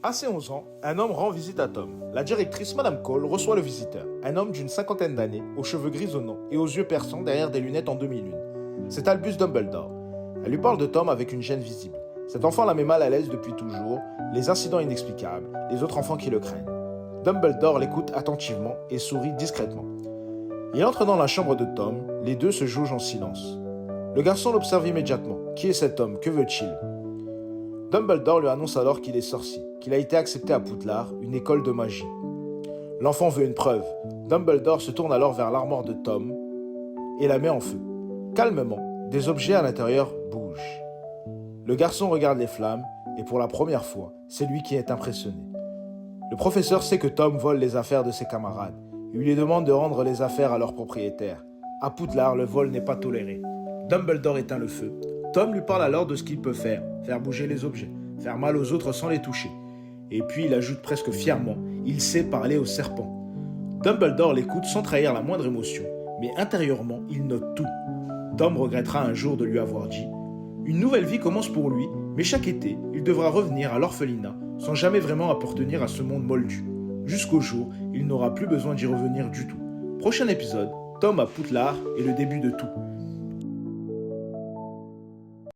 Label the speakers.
Speaker 1: À ses 11 ans, un homme rend visite à Tom. La directrice, Madame Cole, reçoit le visiteur, un homme d'une cinquantaine d'années, aux cheveux grisonnants et aux yeux perçants derrière des lunettes en demi-lune. C'est Albus Dumbledore. Elle lui parle de Tom avec une gêne visible. Cet enfant la met mal à l'aise depuis toujours, les incidents inexplicables, les autres enfants qui le craignent. Dumbledore l'écoute attentivement et sourit discrètement. Il entre dans la chambre de Tom, les deux se jaugent en silence. Le garçon l'observe immédiatement. Qui est cet homme? Que veut-il? Dumbledore lui annonce alors qu'il est sorcier, qu'il a été accepté à Poudlard, une école de magie. L'enfant veut une preuve. Dumbledore se tourne alors vers l'armoire de Tom et la met en feu. Calmement, des objets à l'intérieur bougent. Le garçon regarde les flammes et pour la première fois, c'est lui qui est impressionné. Le professeur sait que Tom vole les affaires de ses camarades. Il lui demande de rendre les affaires à leur propriétaire. À Poudlard, le vol n'est pas toléré. Dumbledore éteint le feu. Tom lui parle alors de ce qu'il peut faire bouger les objets, faire mal aux autres sans les toucher. Et puis il ajoute presque fièrement, il sait parler aux serpents. Dumbledore l'écoute sans trahir la moindre émotion, mais intérieurement, il note tout. Tom regrettera un jour de lui avoir dit « Une nouvelle vie commence pour lui, mais chaque été, il devra revenir à l'orphelinat sans jamais vraiment appartenir à ce monde moldu. Jusqu'au jour, il n'aura plus besoin d'y revenir du tout. » Prochain épisode, Tom à Poudlard et le début de tout.